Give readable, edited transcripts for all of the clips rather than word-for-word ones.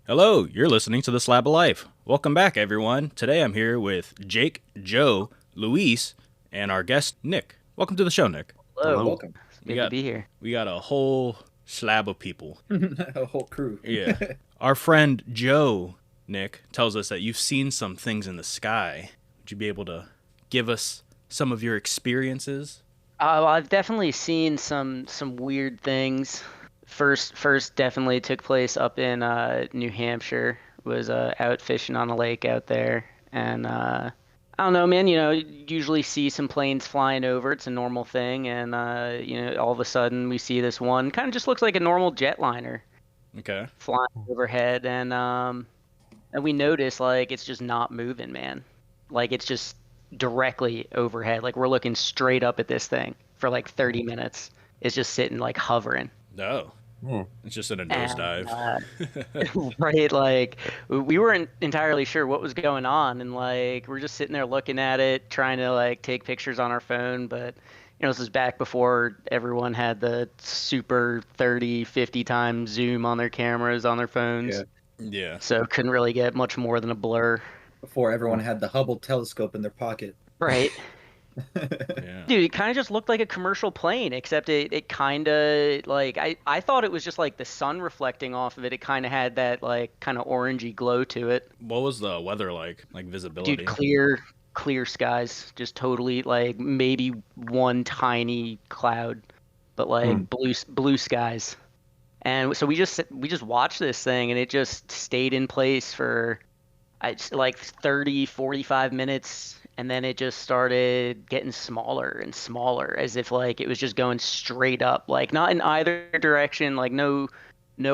Hello, you're listening to the Slab of Life. Welcome back, everyone. Today I'm here with Jake, Joe, Luis, and our guest Nick. Welcome to the show, Nick. Hello. Welcome. It's good to be here. We got a whole slab of people. A whole crew. Yeah. Our friend Joe, Nick, tells us that you've seen some things in the sky. Would you be able to give us some of your experiences? Well, I've definitely seen some weird things. First definitely took place up in New Hampshire. Was out fishing on a lake out there, and I don't know, man. You usually see some planes flying over. It's a normal thing, and all of a sudden we see this one kind of just looks like a normal jetliner Okay. flying overhead, and we notice like it's just not moving, man. Like it's just directly overhead. Like we're looking straight up at this thing for like 30 minutes. It's just sitting like hovering. No. It's just in a nosedive. Right, like we weren't entirely sure what was going on, and like we're just sitting there looking at it, trying to like take pictures on our phone, but this is back before everyone had the super 30, 50 times zoom on their cameras on their phones. Yeah. Yeah. So couldn't really get much more than a blur. Before everyone had the Hubble telescope in their pocket. Right. Yeah. Dude, it kind of just looked like a commercial plane, except it kind of like I thought it was just like the sun reflecting off of it. It kind of had that like kind of orangey glow to it. What was the weather like? Like visibility? Dude, clear skies, just totally like maybe one tiny cloud, but like blue skies. And so we just watched this thing, and it just stayed in place for like 30, 45 minutes, and then it just started getting smaller and smaller, as if like it was just going straight up, like not in either direction, like no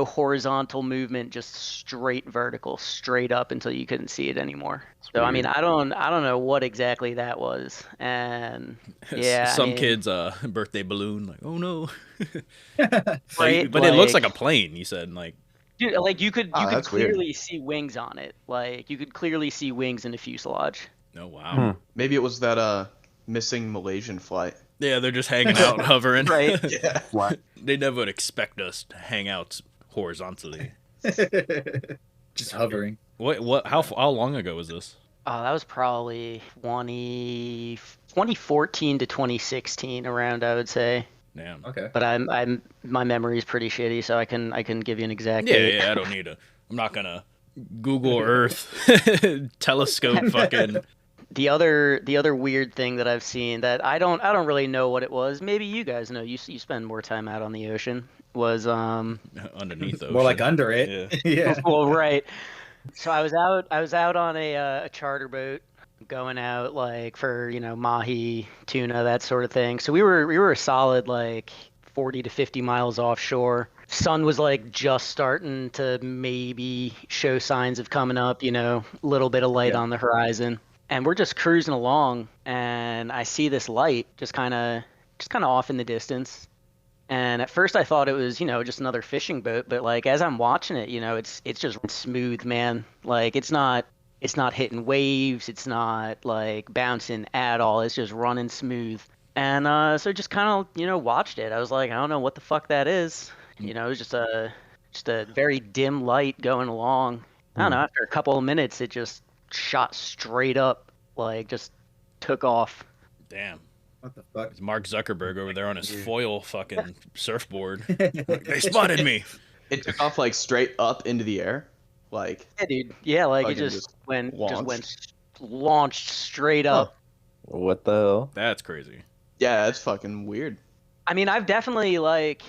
horizontal movement, just straight vertical, straight up until you couldn't see it anymore. So I mean, I don't know what exactly that was, and yeah, Some kid's birthday balloon, like, oh no. right, But it looks like a plane, you said, like. dude, like you could that's weird. clearly see wings on it, like you could clearly see wings in the fuselage. Oh, wow. Maybe it was that missing Malaysian flight. Yeah, they're just hanging out, hovering. Right. Yeah. They never would expect us to hang out horizontally. Just hovering. How long ago was this? Oh, that was probably 2014 to 2016 around, I would say. Damn. Okay. But my memory is pretty shitty, so I can give you an exact Yeah, date. yeah, I don't need I'm not gonna Google Earth telescope fucking. The other weird thing that I've seen that I don't really know what it was. Maybe you guys know. You spend more time out on the ocean. Was Underneath the ocean. More like under it. Yeah. well, right. So I was out on a charter boat, going out like for mahi, tuna, that sort of thing. So we were a solid like 40 to 50 miles offshore. Sun was like just starting to maybe show signs of coming up, a little bit of light on the horizon. And we're just cruising along, and I see this light just kind of off in the distance. And at first I thought it was, just another fishing boat, but like as I'm watching it, it's just smooth, man. Like it's not hitting waves, it's not like bouncing at all. It's just running smooth. And so just kind of, watched it. I was like, I don't know what the fuck that is. It was just a very dim light going along. I don't know, after a couple of minutes it just shot straight up, like just took off. Damn. What the fuck? It's Mark Zuckerberg over there on his foil fucking surfboard. Like, they spotted me. It took off like straight up into the air. Like Yeah, dude. Yeah, like it fucking just went launched straight Huh. up. What the hell? That's crazy. yeah, it's fucking weird. I mean, I've definitely like,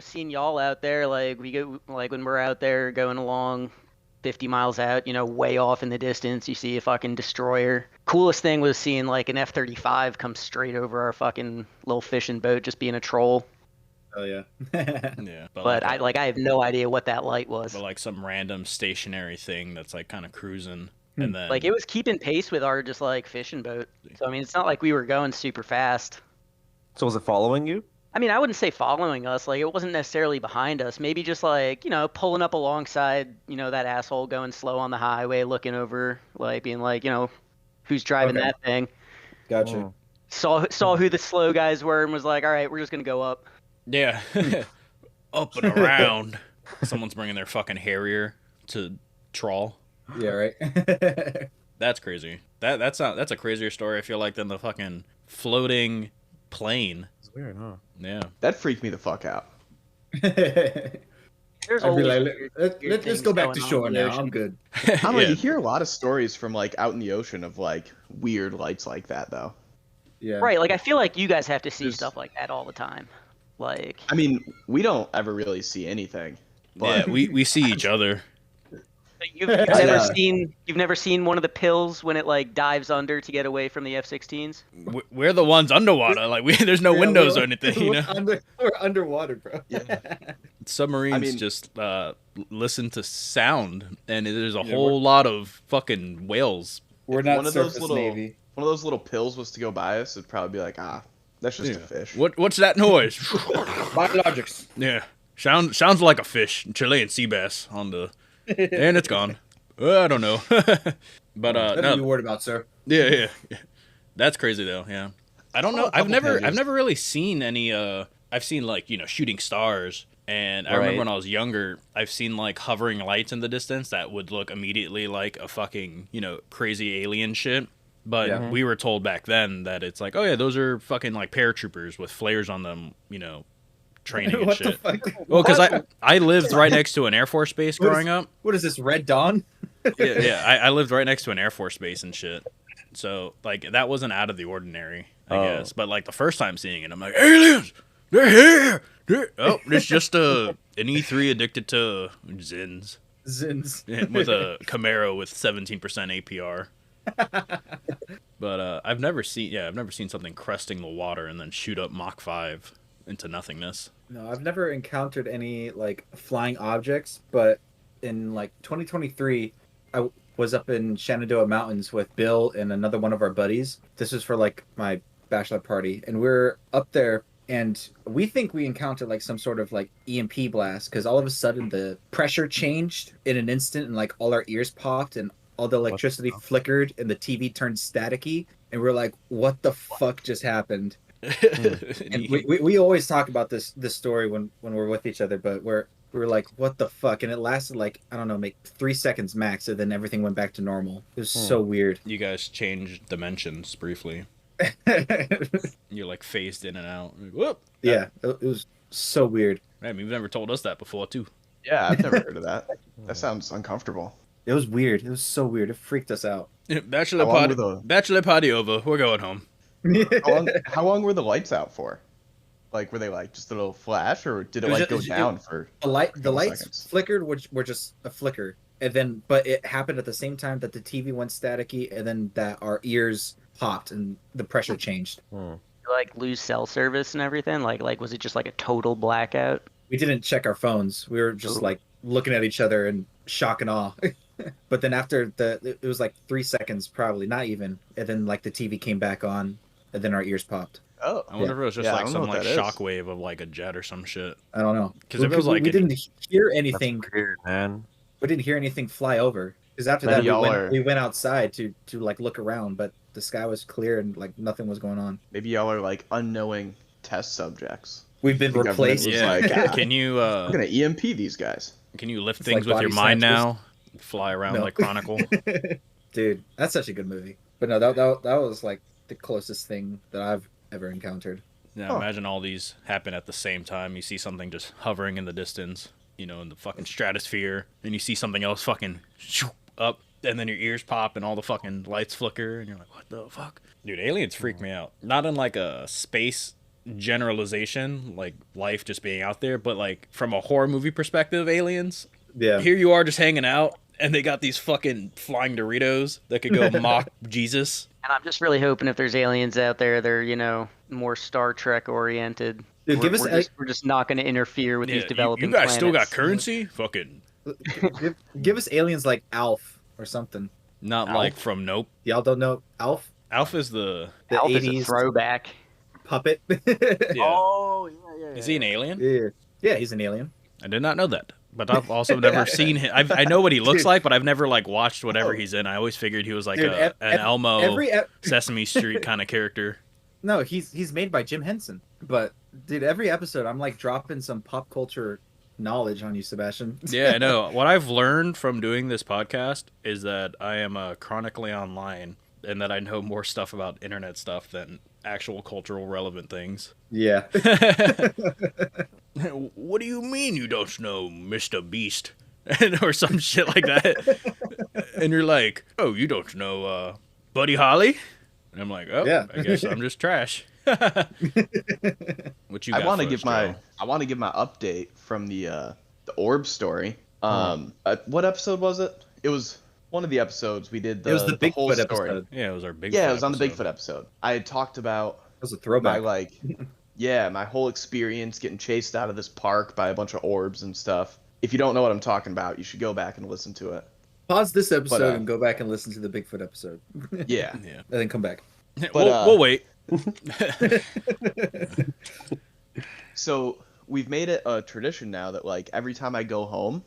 seen y'all out there. Like we go, like when we're out there going along 50 miles out, way off in the distance, you see a fucking destroyer. Coolest thing was seeing like an F-35 come straight over our fucking little fishing boat, just being a troll. Oh yeah. Yeah. But I have no idea what that light was. But like some random stationary thing that's like kind of cruising, and then Like it was keeping pace with our just like fishing boat. So I mean, it's not like we were going super fast. So was it following you? I mean, I wouldn't say following us. Like, it wasn't necessarily behind us. Maybe just like, pulling up alongside, that asshole going slow on the highway, looking over, like being like, who's driving Okay. that thing? Gotcha. Saw who the slow guys were and was like, all right, we're just gonna go up. yeah, up and around. Someone's bringing their fucking Harrier to trawl. Yeah, right. That's crazy. That's a crazier story, I feel like, than the fucking floating plane. It's weird, huh? Yeah. That freaked me the fuck out. There's I'd be always like, weird let's things go back to going on shore in the now. ocean. I'm good. I don't know. Yeah. You hear a lot of stories from like out in the ocean of like weird lights like that, though. Yeah. Right, like I feel like you guys have to see There's- stuff like that all the time. Like, I mean, we don't ever really see anything. Yeah, But we see each other. you've never Yeah. seen one of the pills when it like dives under to get away from the F-16s. We're the ones underwater. Like there's no Yeah, windows or anything, you know. We're underwater, bro. Submarines I mean- just listen to sound, and there's a Yeah, whole lot of fucking whales. We're not one of those surface little navy. one of those little pills was to go by us, it'd probably be like, that's just a fish. What's that noise? Biologics. Yeah, sounds like a fish. Chilean sea bass on the, and it's gone. I don't know, but Nothing to be no, worried about, sir. yeah, that's crazy though. Yeah, I don't know. a couple I've pages. never really seen any. I've seen like shooting stars, and I remember Right. when I was younger, I've seen like hovering lights in the distance that would look immediately like a fucking crazy alien shit. But Yeah. we were told back then that it's like, oh yeah, those are fucking like paratroopers with flares on them, training and What shit. the fuck? Well, because I lived right next to an Air Force base What is- growing up. What is this, Red Dawn? Yeah, I lived right next to an Air Force base and shit. So like that wasn't out of the ordinary, I Oh. guess. But like the first time seeing it, I'm like, aliens, they're here. Oh, it's just an E3 addicted to Zins Zins. with a Camaro with 17% APR. But I've never seen something cresting the water and then shoot up Mach 5 into nothingness. No, I've never encountered any like flying objects, but in like 2023, I was up in Shenandoah Mountains with Bill and another one of our buddies. This was for like my bachelor party, and we're up there, and we think we encountered like some sort of like EMP blast because all of a sudden the pressure changed in an instant, and like all our ears popped and all the electricity flickered and the TV turned staticky, and we're like, "What the fuck just happened?" And we always talk about this story when we're with each other, but we were like, what the fuck? And it lasted like, I don't know, maybe 3 seconds max, and then everything went back to normal. It was so weird. You guys changed dimensions briefly. You're like phased in and out. Like, whoop. Yeah, it was so weird. Man, you've never told us that before too. Yeah, I've never heard of that. That sounds uncomfortable. It was weird. It was so weird. It freaked us out. Bachelor How long party, were the- bachelor party over. We're going home. How long were the lights out for? Like, were they like just a little flash, or did it It was like go just- down for? The couple lights seconds. flickered, which were just a flicker, and then but it happened at the same time that the TV went staticky, and then that our ears popped and the pressure changed. You, like lose cell service and everything. Like was it just like a total blackout? We didn't check our phones. We were just like looking at each other in shock and awe. But then after it was like 3 seconds, probably not even, and then like the TV came back on, and then our ears popped. Oh, I wonder if it was just Yeah, I like don't know some what like that is. shockwave of like a jet or some shit. I don't know. 'Cause it feels like we it- didn't hear anything. That's weird, man. We didn't hear anything fly over. Because after Maybe that, y'all are- we went outside to like look around, but the sky was clear and like nothing was going on. maybe y'all are like unknowing test subjects. We've been The government replaced. was Yeah. like, Can you We're gonna EMP these guys. can you lift It's things like with your body mind snatchers. now? Fly around No. like Chronicle. Dude, that's such a good movie. But no, that was like the closest thing that I've ever encountered. Yeah, Huh. imagine all these happen at the same time. You see something just hovering in the distance, in the fucking stratosphere, and you see something else fucking shoo, up, and then your ears pop and all the fucking lights flicker, and you're like, what the fuck? Dude, aliens freak me out. Not in like a space generalization, like life just being out there, but like from a horror movie perspective, aliens. Yeah. Here you are just hanging out, and they got these fucking flying Doritos that could go mock Jesus. And I'm just really hoping if there's aliens out there, they're more Star Trek oriented. Dude, give us We're just not going to interfere with these Yeah, developing you guys still got planets. currency? Fucking give us aliens like Alf or something. not like from Nope. Y'all don't know Alf? Alpha is the The Alf is a 80s throwback. puppet. yeah. Oh, yeah. Is he an alien? Yeah, he's an alien. I did not know that. But I've also never seen him. I know what he looks Dude. like, but I've never like watched whatever Oh. he's in. I always figured he was like Dude, an Elmo, every Sesame Street kind of character. No, he's made by Jim Henson. But dude, every episode I'm like dropping some pop culture knowledge on you, Sebastian. Yeah, I know. What I've learned from doing this podcast is that I am chronically online and that I know more stuff about internet stuff than actual cultural relevant things. Yeah. What do you mean you don't know Mr. Beast? Or some shit like that. And you're like, oh, you don't know Buddy Holly? And I'm like, oh, Yeah. I guess I'm just trash. What you got I want to for give us, my Joe? I want to give my update from the orb story. What episode was it? It was one of the episodes we did It was the whole Bigfoot story. episode. Yeah, it was our Bigfoot Yeah, it was on the episode. Bigfoot episode. I had talked about That was a my throwback. my whole experience getting chased out of this park by a bunch of orbs and stuff. If you don't know what I'm talking about, you should go back and listen to it. Pause this episode But, and go back and listen to the Bigfoot episode. Yeah. Yeah. And then come back. We'll wait. So we've made it a tradition now that like every time I go home,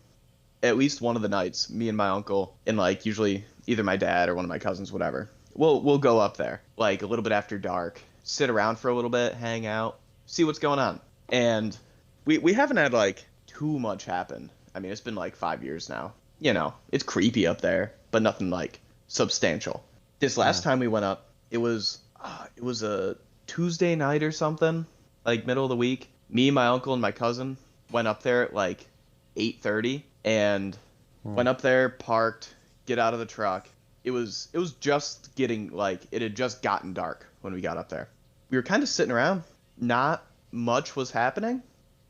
at least one of the nights, me and my uncle and like usually either my dad or one of my cousins, whatever, we'll go up there like a little bit after dark, sit around for a little bit, hang out, see what's going on. And we haven't had like too much happen. I mean, it's been like 5 years now. You know, it's creepy up there, but nothing like substantial. This last time we went up, it was a Tuesday night or something, like middle of the week. Me, my uncle, and my cousin went up there at like 8:30 and went up there, parked, get out of the truck. It was just getting like it had just gotten dark when we got up there. We were kind of sitting around. Not much was happening.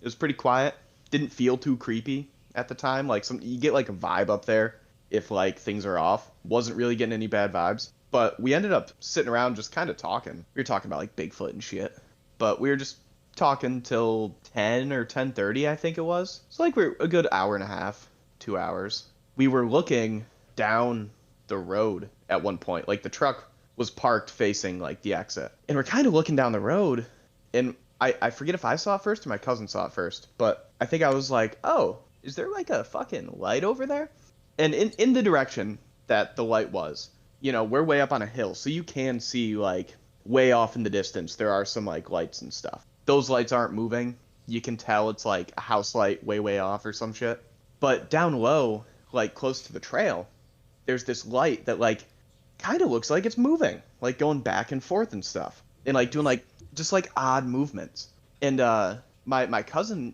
It was pretty quiet. Didn't feel too creepy at the time. Like you get like a vibe up there if like things are off. Wasn't really getting any bad vibes. But we ended up sitting around just kind of talking. We were talking about like Bigfoot and shit. But we were just talking till 10 or 10:30, I think it was. So like we're a good hour and a half, 2 hours. We were looking down the road at one point. Like the truck was parked facing like the exit. And we're kind of looking down the road and I forget if I saw it first or my cousin saw it first, but I think I was like, oh, is there like a fucking light over there? And in the direction that the light was, you know, we're way up on a hill, so you can see like way off in the distance. There are some like lights and stuff. Those lights aren't moving. You can tell it's like a house light way off or some shit. But down low, like close to the trail, there's this light that like kind of looks like it's moving, like going back and forth and stuff, and like doing like just like odd movements. And my cousin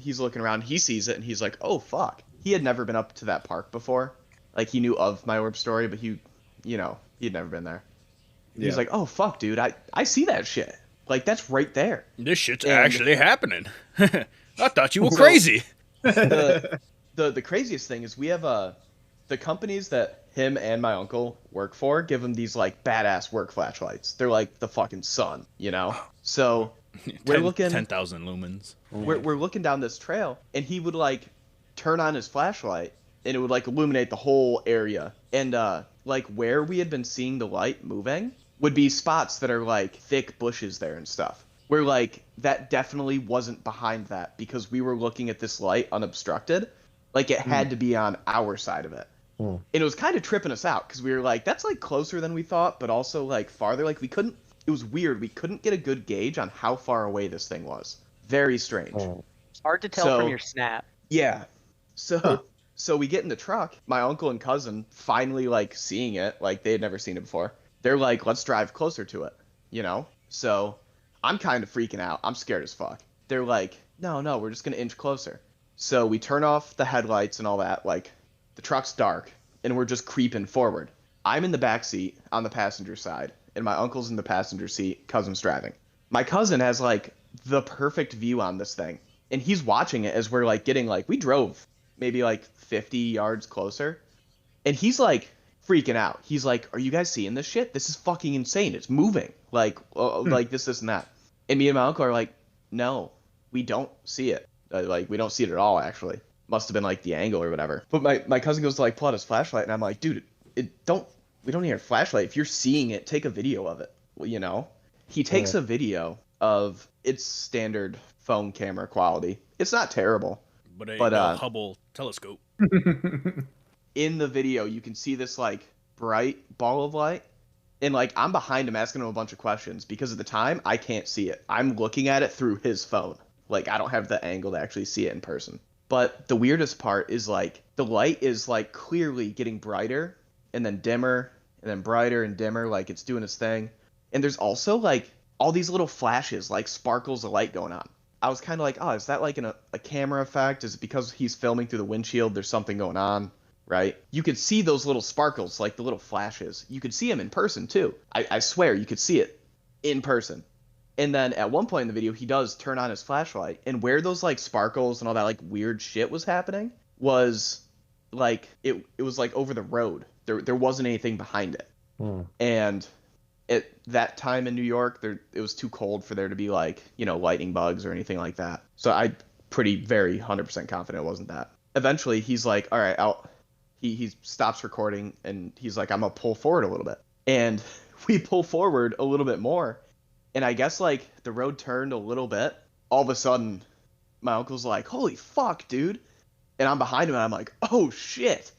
he's looking around, he sees it, and he's like, oh fuck. He had never been up to that park before. Like he knew of my orb story, but he'd never been there. Yeah. He's like, oh fuck, dude, I see that shit. Like that's right there. This shit's And- actually happening. I thought you were crazy. The craziest thing is we have the companies that him and my uncle work for give him these like badass work flashlights. They're like the fucking sun, you know. So we're looking 10,000 lumens. we're looking down this trail, and he would like turn on his flashlight, and it would like illuminate the whole area. And like where we had been seeing the light moving would be spots that are like thick bushes there and stuff. Where like that definitely wasn't behind that because we were looking at this light unobstructed. Like it had to be on our side of it. And it was kind of tripping us out because we were like, that's like closer than we thought, but also like farther. Like it was weird. We couldn't get a good gauge on how far away this thing was. Very strange. It's hard to tell So- from your snap. Yeah. So we get in the truck. My uncle and cousin finally like seeing it, like they had never seen it before. They're like, let's drive closer to it, you know? So I'm kind of freaking out. I'm scared as fuck. They're like, no, we're just gonna inch closer. So we turn off the headlights and all that. Like the truck's dark, and we're just creeping forward. I'm in the back seat on the passenger side, and my uncle's in the passenger seat. Cousin's driving. My cousin has like the perfect view on this thing, and he's watching it as we're like getting like we drove maybe like 50 yards closer, and he's like freaking out. He's like, "Are you guys seeing this shit? This is fucking insane. It's moving. Like like this and that." And me and my uncle are like, "No, we don't see it. Like we don't see it at all. Actually, must have been like the angle or whatever." But my cousin goes to like pull out his flashlight, and I'm like, "Dude, we don't need a flashlight. If you're seeing it, take a video of it." Well, you know, he takes a video of its standard phone camera quality. It's not terrible. But a But, Hubble telescope. In the video, you can see this like bright ball of light, and like I'm behind him asking him a bunch of questions because at the time I can't see it. I'm looking at it through his phone. Like I don't have the angle to actually see it in person. But the weirdest part is like the light is like clearly getting brighter and then dimmer and then brighter and dimmer, like it's doing its thing. And there's also like all these little flashes, like sparkles of light going on. I was kind of like, oh, is that like a camera effect? Is it because he's filming through the windshield? There's something going on, right? You could see those little sparkles, like the little flashes. You could see them in person too. I swear you could see it in person. And then at one point in the video, he does turn on his flashlight, and where those like sparkles and all that like weird shit was happening was like it was like over the road. There wasn't anything behind it. And at that time in New York, it was too cold for there to be like, you know, lightning bugs or anything like that. So I very 100% confident it wasn't that. Eventually, he's like, all right, he stops recording and he's like, I'm gonna pull forward a little bit. And we pull forward a little bit more. And I guess, like, the road turned a little bit. All of a sudden, my uncle's like, holy fuck, dude. And I'm behind him, and I'm like, oh, shit.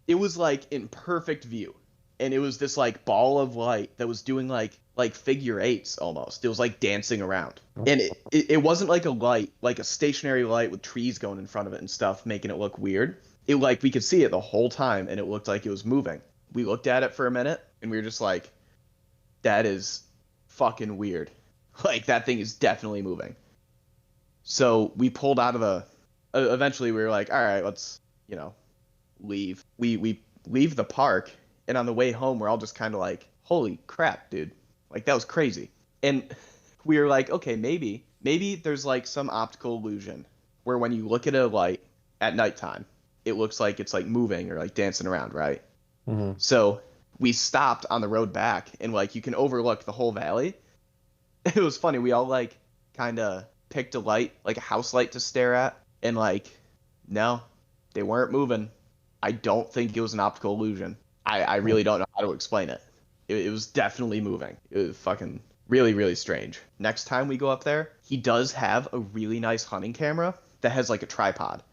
It was, like, in perfect view. And it was this, like, ball of light that was doing, like figure eights, almost. It was, like, dancing around. And it wasn't, like, a light, like a stationary light with trees going in front of it and stuff, making it look weird. It, like, we could see it the whole time, and it looked like it was moving. We looked at it for a minute, and we were just like, that is fucking weird. Like, that thing is definitely moving. So we pulled out of eventually we were like, all right, let's, you know, leave. We leave the park, and on the way home we're all just kind of like, holy crap, dude, like that was crazy. And we were like, okay, maybe there's like some optical illusion where when you look at a light at nighttime, it looks like it's like moving or like dancing around, right? So we stopped on the road back, and like you can overlook the whole valley. It was funny. We all like kind of picked a light, like a house light to stare at, and like, no, they weren't moving. I don't think it was an optical illusion. I really don't know how to explain it. It was definitely moving. It was fucking really strange. Next time we go up there, he does have a really nice hunting camera that has like a tripod.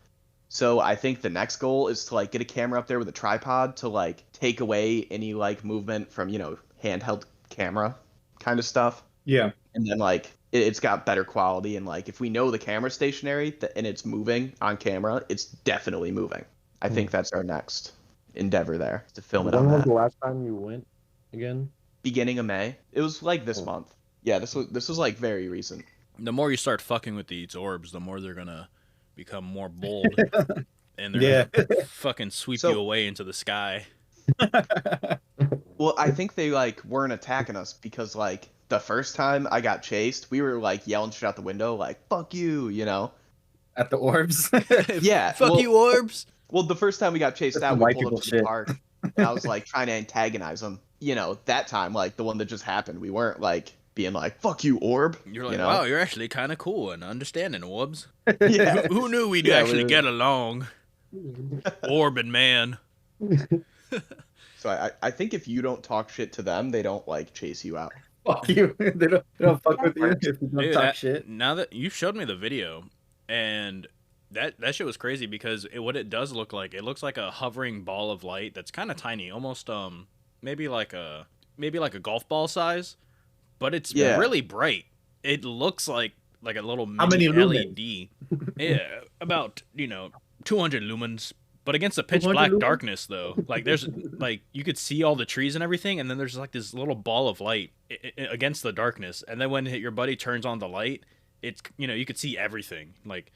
So I think the next goal is to like get a camera up there with a tripod to like take away any like movement from, you know, handheld camera kind of stuff. Yeah. And then like it's got better quality, and like if we know the camera's stationary and it's moving on camera, it's definitely moving. I think that's our next endeavor there, to film it on When was that. the last time you went again? Beginning of May. It was like this month. Yeah, this was like very recent. The more you start fucking with these orbs, the more they're gonna become more bold, and they're Yeah. gonna fucking sweep So- you away into the sky. Well, I think they like weren't attacking us because like the first time I got chased, we were like yelling shit out the window, like "fuck you," you know. At the orbs. Yeah. Fuck well- you, orbs. Well, the first time we got chased That's out, some we white pulled people up to the shit. park, and I was like trying to antagonize them. You know, that time, like the one that just happened, we weren't like being like "fuck you, orb." You're like, you know? wow, you're actually kind of cool and understanding, orbs. Yeah. Who knew we'd Yeah, actually we- get along? Orb and man. So I think if you don't talk shit to them, they don't like chase you out. Fuck you. They don't fuck with you if you don't Dude, talk shit. Now that you showed me the video, and that shit was crazy because what it does look like, it looks like a hovering ball of light that's kind of tiny, almost maybe like a golf ball size, but it's Yeah. really bright. It looks like a little How many mini lumens? LED. Yeah, about 200 lumens. But against the pitch 200 black lumens? darkness, though, like there's like you could see all the trees and everything, and then there's like this little ball of light against the darkness, and then when your buddy turns on the light, it's you could see everything, like,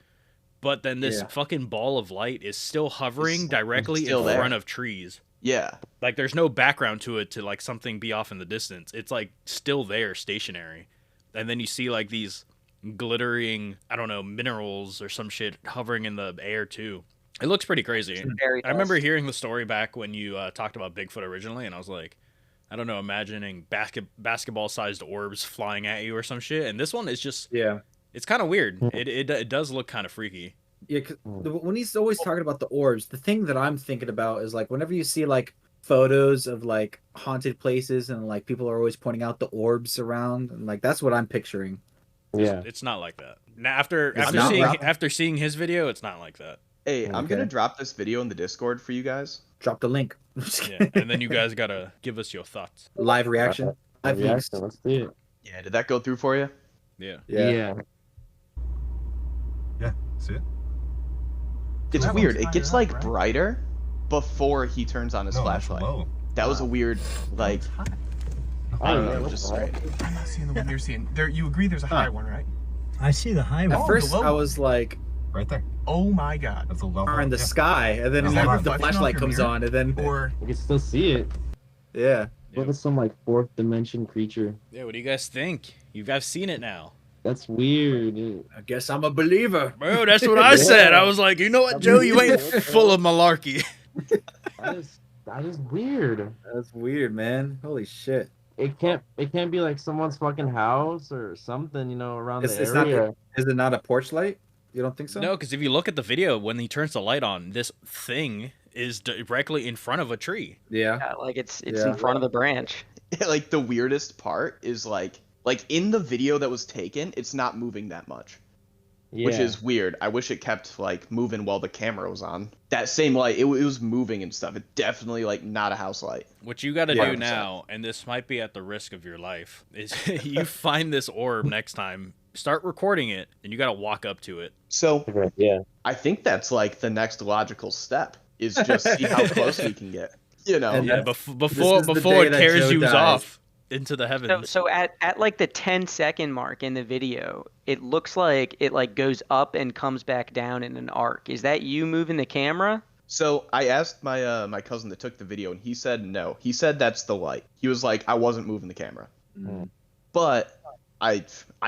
but then this Yeah. fucking ball of light is still hovering It's directly still in there. front of trees. Yeah. Like there's no background to it to like something be off in the distance. It's like still there, stationary, and then you see like these glittering, I don't know, minerals or some shit hovering in the air too. It looks pretty crazy. Very I remember nice. hearing the story back when you talked about Bigfoot originally, and I was like, I don't know, imagining basketball-sized orbs flying at you or some shit. And this one is just, Yeah. it's kind of weird. It does look kind of freaky. Yeah, 'cause when he's always talking about the orbs, the thing that I'm thinking about is like whenever you see like photos of like haunted places and like people are always pointing out the orbs around, and like that's what I'm picturing. Yeah. It's not like that. Now, after It's not, seeing Rob? after seeing his video, it's not like that. Hey, I'm Okay. gonna drop this video in the Discord for you guys. Drop the link. Yeah, and then you guys gotta give us your thoughts. Live reaction. Live views. Reaction, let's see it. Yeah, did that go through for you? Yeah. Yeah. Yeah, see it? It's That weird. one's It gets higher up, like right? brighter before he turns on his No, that's flashlight. low. That was a Low. weird, like, It's high. I don't yeah, know, what's just that? straight. I'm not seeing the one you're seeing. There, you agree there's a higher one, right? I see the high At one. Oh, first, the low I one. was like, Right there. Oh my god. That's a low are in the yeah. sky, and then Is that the reflection off flashlight your comes mirror? on, and then Or You can still see it. yeah. What if some like fourth dimension creature? Yeah, what do you guys think? You guys seen it now. That's weird. Dude. I guess I'm a believer. Bro, that's what I said. I was like, you know what, Joe? You ain't full of malarkey. That is weird. That's weird, man. Holy shit. It can't be like someone's fucking house or something, you know, around It's the not. area. Is it not a porch light? You don't think so? No, because if you look at the video, when he turns the light on, this thing is directly in front of a tree. Yeah. Yeah, like it's Yeah. in front of the branch. Like the weirdest part is like in the video that was taken, it's not moving that much. Yeah. Which is weird. I wish it kept like moving while the camera was on. That same light, it was moving and stuff. It definitely like not a house light. What you got to Yeah. do now, and this might be at the risk of your life, is you find this orb next time, start recording it, and you got to walk up to it. So Yeah. I think that's like the next logical step is just see how close we can get. You know, And Yeah, that's- before is the before day it that carries Joe you dies. off into the So, heavens. so at like the 10-second mark in the video, it looks like it like goes up and comes back down in an arc. Is that you moving the camera? So I asked my my cousin that took the video, and he said no. He said that's the light. He was like, I wasn't moving the camera, Mm. but I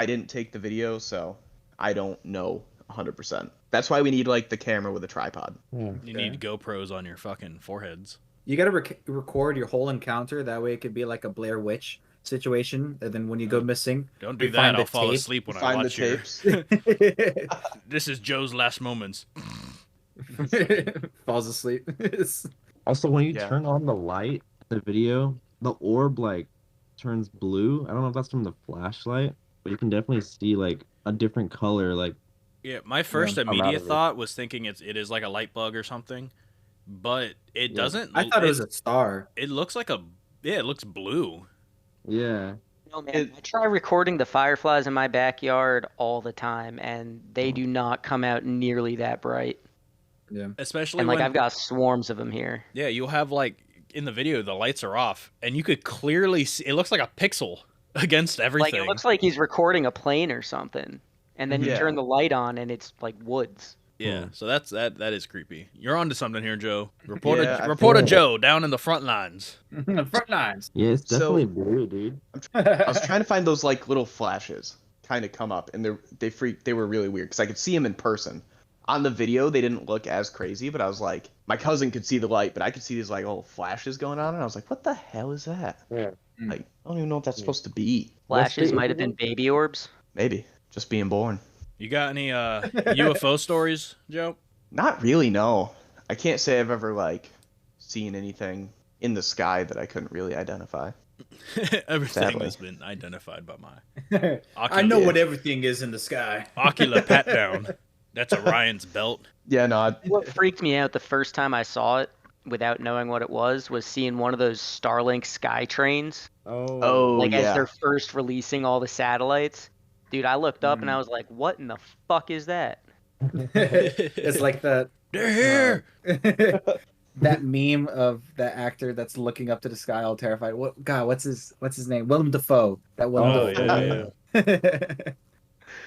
didn't take the video, so I don't know 100%. That's why we need like the camera with a tripod. You need GoPros on your fucking foreheads. You gotta record your whole encounter. That way, it could be like a Blair Witch situation. And then when you go missing, Don't do we find that. I'll the fall tape. asleep when I Find the watch your. tapes. This is Joe's last moments. falls asleep. Also, when you Yeah. turn on the light, the video, the orb like turns blue. I don't know if that's from the flashlight, but you can definitely see like a different color. Like Yeah, my first I'm out immediate of it. thought was thinking it is like a light bug or something, but it Yeah. doesn't. I thought it was a star. It looks like a. Yeah, it looks blue. yeah, No, man. I try recording the fireflies in my backyard all the time, and they do not come out nearly that bright. Yeah. Especially And like when I've got swarms of them here. yeah, you'll have like in the video the lights are off and you could clearly see it looks like a pixel against everything. Like it looks like he's recording a plane or something, and then you Yeah. turn the light on, and it's like woods. Yeah, so that is creepy. You're onto something here, Joe. Reporter Yeah, I reporter feel- Joe down in the front lines. Front lines. yeah, it's So- definitely blue, dude. I was trying to find those like little flashes kind of come up, and they were really weird because I could see them in person. On the video, they didn't look as crazy, but I was like, my cousin could see the light, but I could see these like little flashes going on, and I was like, what the hell is that? Yeah. Like, I don't even know what that's supposed to be. Flashes the- might have been baby orbs. Maybe just being born. You got any UFO stories, Joe? Not really, no. I can't say I've ever like seen anything in the sky that I couldn't really identify. Everything Sadly. has been identified by my I know what everything is in the sky. ocular pat down. That's Orion's belt. Yeah, no, What freaked me out the first time I saw it, without knowing what it was seeing one of those Starlink sky trains. Oh, Like as yeah. they're first releasing all the satellites. Dude, I looked up and I was like, what in the fuck is that? It's like that They're here. that meme of that actor that's looking up to the sky all terrified. What God? What's his name? Willem Dafoe. That Willem Oh, Dafoe.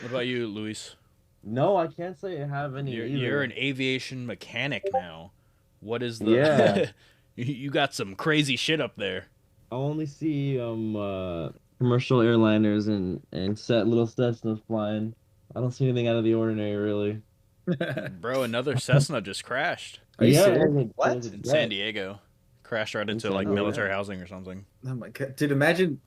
What about you, Luis? no, I can't say I have any. You're, either. you're an aviation mechanic now. What is the? Yeah. You got some crazy shit up there. I only see commercial airliners and set little Cessnas flying. I don't see anything out of the ordinary, really. Bro, another Cessna just crashed Are you yeah, serious? What? in San Diego. Crashed right into San like Diego? military housing or something. Oh my God, dude! Imagine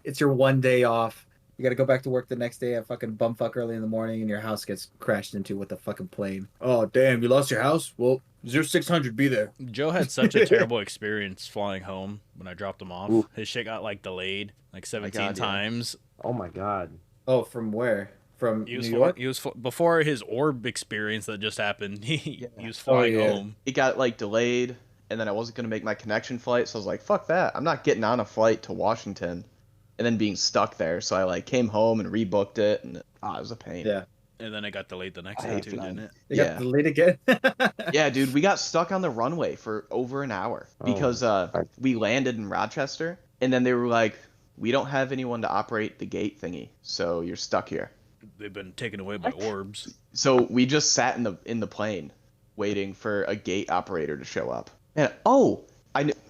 it's your one day off. You got to go back to work the next day at fucking bumfuck early in the morning, and your house gets crashed into with a fucking plane. Oh damn! You lost your house? Well, 0600 be there. Joe had such a terrible experience flying home when I dropped him off. Ooh. His shit got like delayed like 17 God, yeah. times. Oh my god. Oh, from where? From He was New York? before his orb experience that just happened. He Yeah. was flying yeah. home. it got like delayed, and then I wasn't gonna make my connection flight, so I was like, fuck that. I'm not getting on a flight to Washington and then being stuck there. So I like came home and rebooked it, and it was a pain. Yeah. And then it got delayed the next I day hate too, flying. didn't it? It Yeah. got delayed again. Yeah, dude, we got stuck on the runway for over an hour because we landed in Rochester, and then they were like, "We don't have anyone to operate the gate thingy, so you're stuck here." They've been taken away by orbs. So we just sat in the plane, waiting for a gate operator to show up. And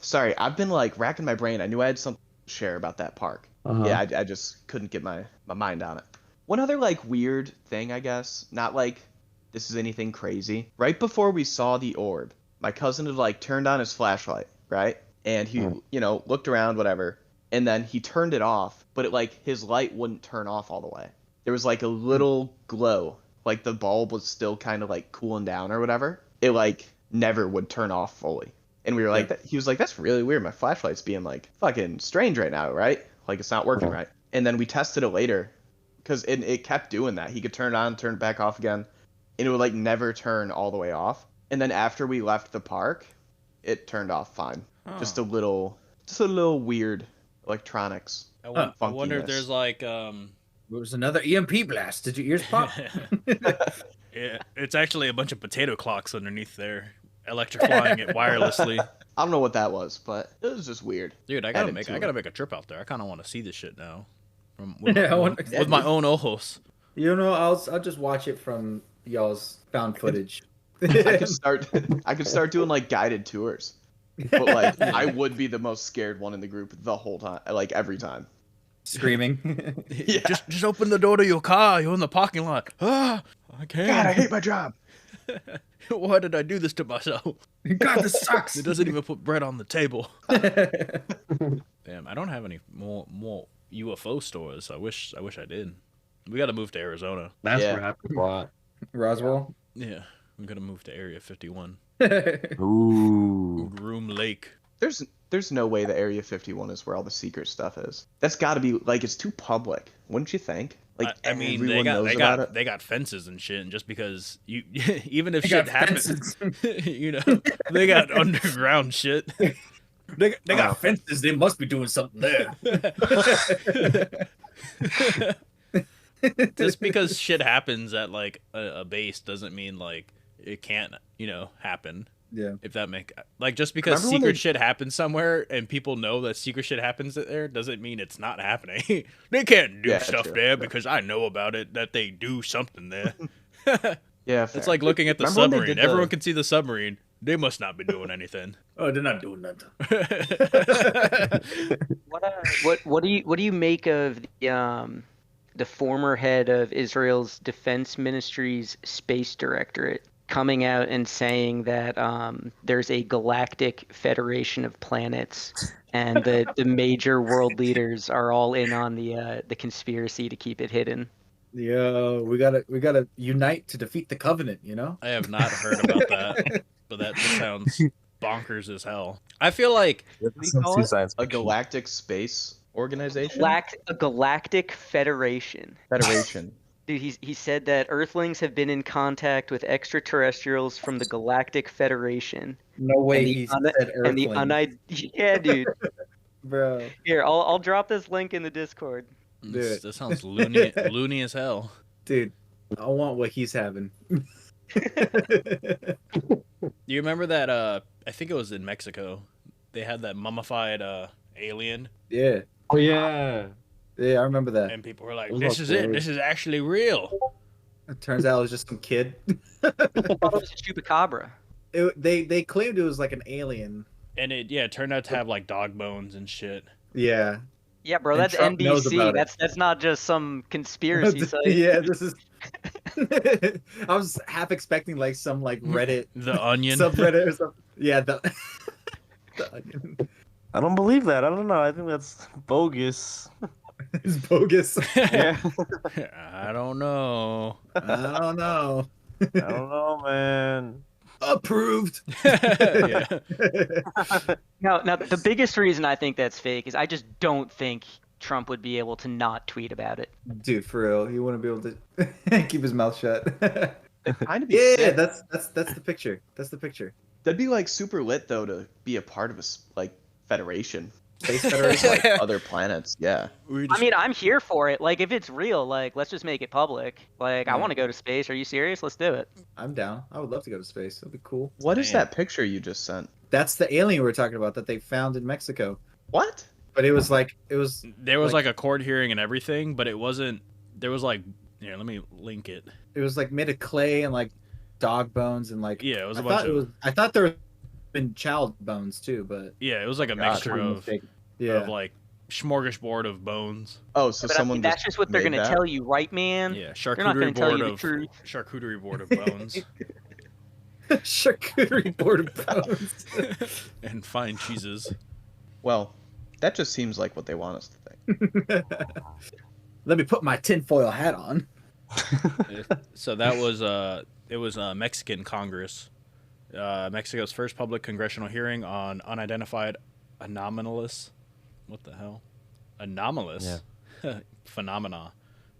sorry, I've been like racking my brain. I knew I had something to share about that park. Uh-huh. Yeah, I just couldn't get my mind on it. One other like weird thing, I guess, not like this is anything crazy. Right before we saw the orb, my cousin had like turned on his flashlight, right? And he, looked around, whatever, and then he turned it off, but it like his light wouldn't turn off all the way. There was like a little glow, like the bulb was still kind of like cooling down or whatever. It like never would turn off fully. And we were like, he was like, that's really weird. My flashlight's being like fucking strange right now, right? Like it's not working right. And then we tested it later, because it kept doing that. He could turn it on, turn it back off again, and it would like never turn all the way off. And then after we left the park, it turned off fine. Oh. Just a little weird electronics. I wonder if funkiness. there's like It was another EMP blast. Did your ears pop? yeah, it's actually a bunch of potato clocks underneath there, electrifying it wirelessly. I don't know what that was, but it was just weird. Dude, I Added gotta to make a trip out there. I kind of want to see this shit now, Yeah, I wonder- with my own ojos. You know, I'll just watch it from y'all's found footage. I could start doing like guided tours. But like I would be the most scared one in the group the whole time, like every time. Screaming. Yeah. Just open the door to your car. You're in the parking lot. Ah, I can't. God, I hate my job. Why did I do this to myself? God, this sucks. It doesn't even put bread on the table. Damn, I don't have any more UFO stores. I wish I did. We got to move to Arizona. That's Yeah. what happened a lot. Roswell. Yeah, I'm gonna move to Area 51, Ooh. Groom Lake. There's no way the Area 51 is where all the secret stuff is. That's got to be like it's too public, wouldn't you think? Like I mean, everyone knows about it. they got fences and shit, and just because you even if They shit got happens, fences. they got underground shit. They got fences. They must be doing something there. Just because shit happens at like a base doesn't mean like it can't happen. Yeah. If that just because Remember when secret they- shit happens somewhere and people know that secret shit happens there doesn't mean it's not happening. They can't do Yeah, stuff true, there true. because I know about it that they do something there. Yeah, It's like looking at the Remember when they submarine. did Everyone can see the submarine. They must not be doing anything. Oh, they're not doing nothing. What do you make of the former head of Israel's Defense Ministry's Space Directorate coming out and saying that there's a galactic federation of planets and the major world leaders are all in on the conspiracy to keep it hidden? Yo, we gotta unite to defeat the Covenant. You know. I have not heard about that, but that just sounds bonkers as hell. I feel like What do we Sounds call too it? science A fiction. galactic space organization? A galactic federation. Federation. Dude, he said that Earthlings have been in contact with extraterrestrials from the Galactic Federation. No way And the he un- said And the Earthling, yeah, dude. bro. Here, I'll drop this link in the Discord. this sounds loony as hell. Dude, I want what he's having. Do you remember that? I think it was in Mexico. They had that mummified alien, Yeah, Oh yeah. yeah, I remember that. and people were like, It was "This all is it. blurry. This is actually real." It turns out it was just some kid. I thought it was a chupacabra. They claimed it was like an alien. And it turned out to have like dog bones and shit. Yeah. Yeah, bro, And that's Trump knows NBC. about it. That's not just some conspiracy site. Yeah, this is. I was half expecting like some like Reddit The Onion. subreddit or something. Yeah, the Onion. I don't believe that. I don't know. I think that's bogus. It's bogus. Yeah. I don't know. I don't know. I don't know, man. Approved. Yeah. Now, the biggest reason I think that's fake is I just don't think Trump would be able to not tweet about it. Dude, for real, he wouldn't be able to keep his mouth shut. Kind of be Yeah, sick. that's the picture. That's the picture. That'd be like super lit though to be a part of a like federation. Space Federation. Other planets, yeah. I mean, I'm here for it. Like, if it's real, like, let's just make it public. Like, I Yeah. want to go to space. Are you serious? Let's do it. I'm down. I would love to go to space. That'd be cool. What is Man. that picture you just sent? That's the alien we were talking about that they found in Mexico. What? But it was there was like- like a court hearing and everything, but it wasn't. There was like, yeah, let me link it. it was like made of clay and like dog bones and like Yeah, it was a I bunch thought of. I thought there had been child bones too, but Yeah, it was like a God. mixture of yeah. like smorgasbord of bones. Oh, so But I someone mean, that's just what they're made gonna that? tell you, right, man? Yeah, They're not gonna charcuterie tell board you the of truth. charcuterie board of bones Charcuterie board of bones. and fine cheeses. Well, that just seems like what they want us to think. Let me put my tinfoil hat on. So that was it was Mexican Congress, Mexico's first public congressional hearing on unidentified anomalous. What the hell? Anomalous phenomena,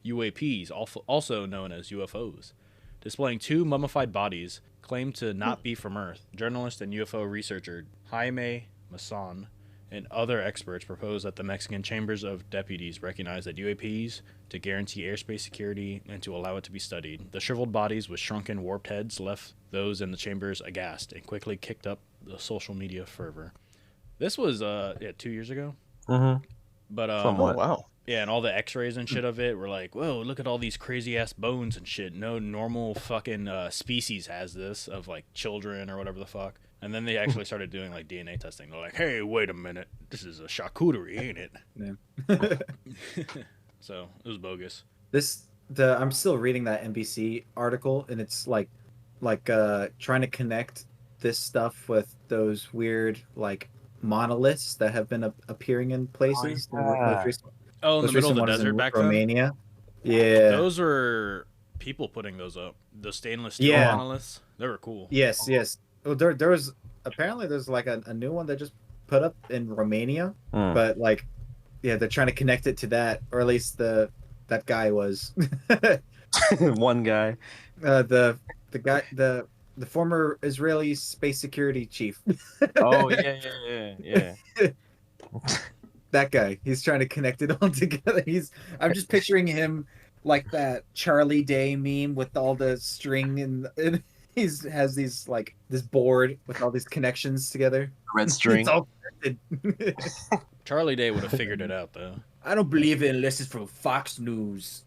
UAPs, also known as UFOs, displaying two mummified bodies claimed to not be from Earth. Journalist and UFO researcher Jaime Maussan and other experts propose that the Mexican Chambers of Deputies recognize that UAPs to guarantee airspace security and to allow it to be studied. The shriveled bodies with shrunken, warped heads left those in the chambers aghast and quickly kicked up the social media fervor. This was 2 years ago. Mm-hmm. But Oh, Somewhat. wow. yeah, and all the X-rays and shit of it were like, whoa, look at all these crazy ass bones and shit. No normal fucking species has this of like children or whatever the fuck. And then they actually started doing like DNA testing. They're like, hey, wait a minute, this is a charcuterie, ain't it? So it was bogus. I'm still reading that NBC article, and it's like trying to connect this stuff with those weird like monoliths that have been appearing in places. The most recent- Oh, in the most middle of recent the one is in desert back then. Romania. Yeah. Those were people putting those up. The stainless steel Yeah. monoliths. They were cool. Yes. Well, there was apparently there's like a new one that just put up in Romania, Mm. but like, yeah, they're trying to connect it to that, or at least that guy was. One guy. The guy the former Israeli space security chief. Oh yeah. That guy. He's trying to connect it all together. I'm just picturing him like that Charlie Day meme with all the string and has these like this board with all these connections together. Red string. It's all connected. Charlie Day would have figured it out though. I don't believe it unless it's from Fox News.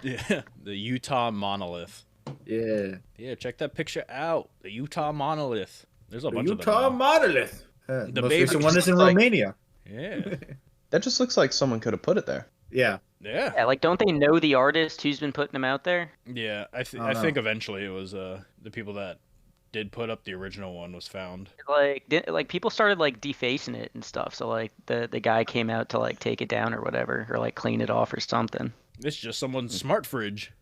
Yeah, the Utah monolith. Yeah. Yeah, check that picture out. The Utah monolith. There's a The bunch Utah of them. monolith. The Most baby recent one is in just like- Romania. Yeah. That just looks like someone could have put it there. Yeah. Yeah. Yeah, like, don't they know the artist who's been putting them out there? Yeah. I don't I know. think eventually it was the people that did put up the original one was found. Like people started like defacing it and stuff. So like the guy came out to like take it down or whatever, or like clean it off or something. It's just someone's smart fridge.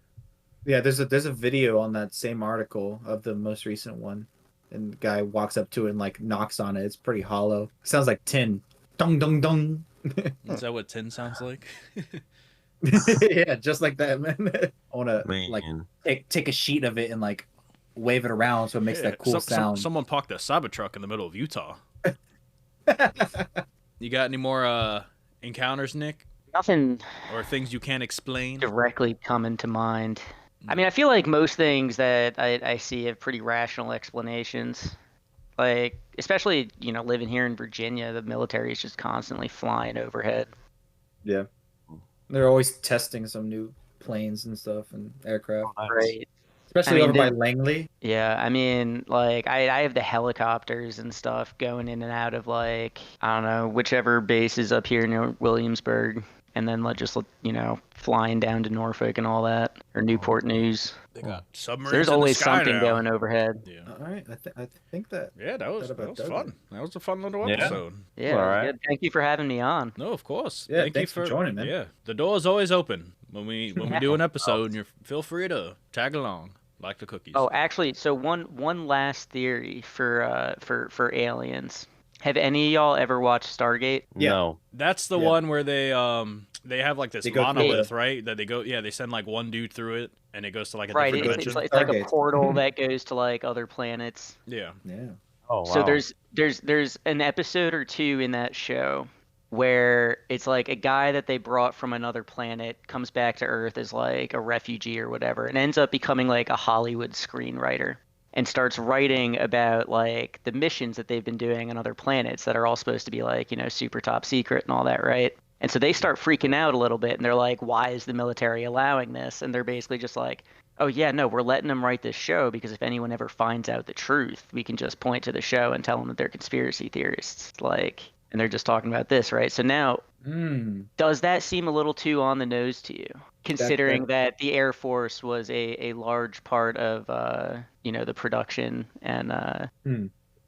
Yeah, there's a video on that same article of the most recent one. And the guy walks up to it and like knocks on it. It's pretty hollow. Sounds like tin. Dong dong dong. Is that what tin sounds like? Yeah, just like that, man. I wanna like Man. take a sheet of it and like wave it around so it makes Yeah, that cool sound. Someone parked a Cybertruck in the middle of Utah. You got any more encounters, Nick? Nothing Or things you can't explain? directly coming to mind. I mean, I feel like most things that I see have pretty rational explanations. Like, especially, living here in Virginia, the military is just constantly flying overhead. Yeah. They're always testing some new planes and stuff and aircraft. Right. Especially I mean, over by they- Langley. Yeah, I mean, like, I have the helicopters and stuff going in and out of, like, I don't know, whichever base is up here near Williamsburg, and then flying down to Norfolk and all that, or Newport News. They got So submarines. there's in the always sky something now. going overhead. Yeah. All right, I think that. Yeah, that was about does fun. it. That was a fun little Yeah. episode. Yeah, it was Alright. good. Thank you for having me on. No, of course. Yeah, Thank thanks you for joining, man. Yeah, the door is always open when we do an episode. And you feel free to tag along, like the cookies. Oh, actually, so one last theory for aliens. Have any of y'all ever watched Stargate? Yeah. No. That's the Yeah. one where they have like this They go through monolith, the- right? That they send like one dude through it, and it goes to like a Right, different it's dimension. like a Stargate. portal that goes to like other planets. Yeah. Yeah. Oh wow. So there's an episode or two in that show where it's like a guy that they brought from another planet comes back to Earth as like a refugee or whatever, and ends up becoming like a Hollywood screenwriter and starts writing about like the missions that they've been doing on other planets that are all supposed to be like, super top secret and all that, right? And so they start freaking out a little bit and they're like, why is the military allowing this? And they're basically just like, oh yeah, no, we're letting them write this show because if anyone ever finds out the truth, we can just point to the show and tell them that they're conspiracy theorists. Like, and they're just talking about this, right? So now, does that seem a little too on the nose to you, considering that the Air Force was a large part of, the production and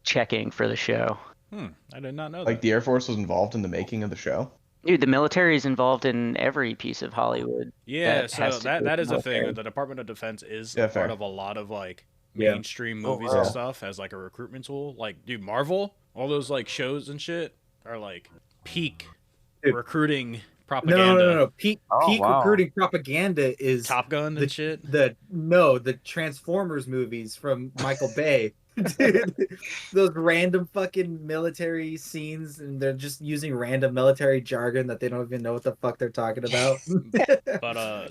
checking for the show? I did not know Like that. the Air Force was involved in the making of the show. Dude, the military is involved in every piece of Hollywood. Yeah, that so has to do that with is a thing. military. The Department of Defense is Yeah, a part fair. of a lot of like Yeah. mainstream Oh, movies wow. and stuff as like a recruitment tool. Like, dude, Marvel, all those like shows and shit are like peak Dude. recruiting propaganda. No. Peak wow. recruiting propaganda is Top Gun and shit. the Transformers movies from Michael Bay. Dude, those random fucking military scenes, and they're just using random military jargon that they don't even know what the fuck they're talking about.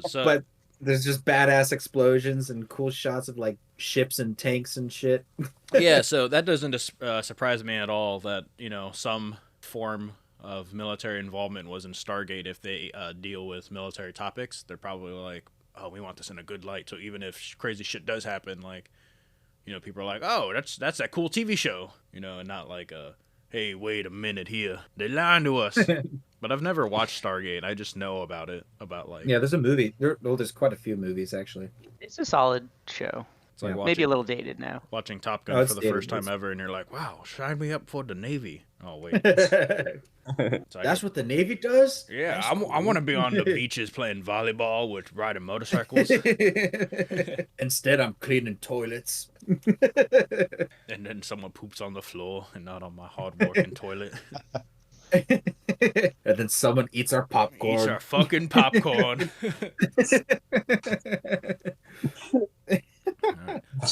So But there's just badass explosions and cool shots of like ships and tanks and shit. yeah, so that doesn't surprise me at all that some form of military involvement was in Stargate. If they deal with military topics, they're probably like, oh, we want this in a good light. So even if crazy shit does happen, like, people are like, oh, that's that cool TV show, and not like, hey, wait a minute here, they lying to us. But I've never watched Stargate. I just know about it, about like, Yeah, there's a movie. There's quite a few movies actually. It's a solid show. it's like yeah. Maybe a watching, little dated now. watching Top Gun Oh, it's for the dated. first time It's- ever, and you're like, wow, sign me up for the Navy. Oh wait, So I That's get- what the Navy does? Yeah, That's I want to be on the cool. beaches playing volleyball with riding motorcycles, Instead, I'm cleaning toilets. and then someone poops on the floor and not on my hard-working toilet. And then someone eats our popcorn. Eats our fucking popcorn.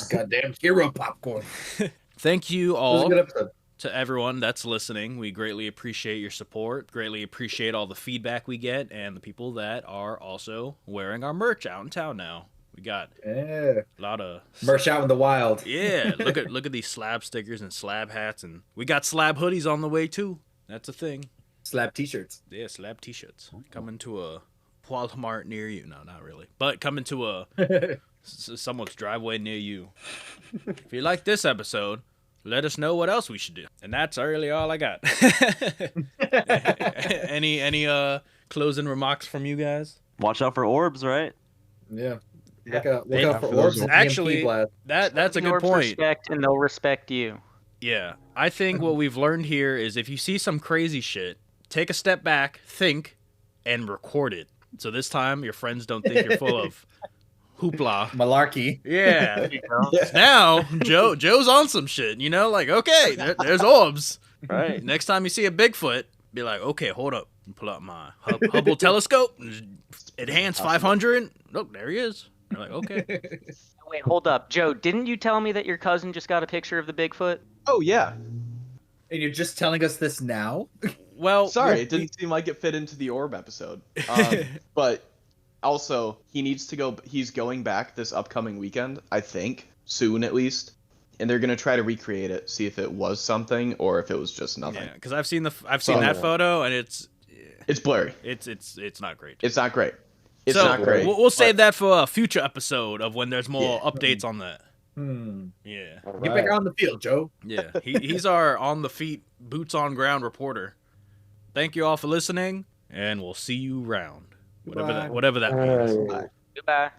Goddamn hero popcorn. Thank you It was a all good episode. to everyone that's listening. We greatly appreciate your support. Greatly appreciate all the feedback we get and the people that are also wearing our merch out in town now. We got Yeah. a lot of Merch out in the wild. Yeah, look at these slab stickers and slab hats, and we got slab hoodies on the way too. That's a thing. Slab t-shirts. Yeah, slab t-shirts coming to a Walmart near you. No, not really, but coming to a someone's driveway near you. If you like this episode, let us know what else we should do. And that's really all I got. any closing remarks from you guys? Watch out for orbs, right? Yeah. Yeah. Look out for for orbs those and Actually, EMP blast. That's a good Orbs point. Respect, and they'll respect you. Yeah, I think what we've learned here is if you see some crazy shit, take a step back, think, and record it. So this time your friends don't think you're full of hoopla. Malarkey. Yeah. Now Joe's on some shit. Like, okay, there's orbs. Right. Next time you see a Bigfoot, be like, okay, hold up. Pull out my Hubble telescope. Enhance 500. Look, there he is. You're like, okay. Wait, hold up, Joe. Didn't you tell me that your cousin just got a picture of the Bigfoot? Oh yeah. And you're just telling us this now? Well, Sorry, it didn't seem like it fit into the orb episode. But also, he needs to go. He's going back this upcoming weekend, I think, soon at least. And they're gonna try to recreate it, see if it was something or if it was just nothing. yeah, because I've seen that photo and it's It's blurry. it's not great. It's not great. It's So, not great. We'll save that for a future episode of when there's more Yeah. updates on that. Hmm. Yeah. Get back on the field, Joe. Yeah. He's our on the feet, boots on ground reporter. Thank you all for listening, and we'll see you round. Goodbye. Whatever that means. Goodbye.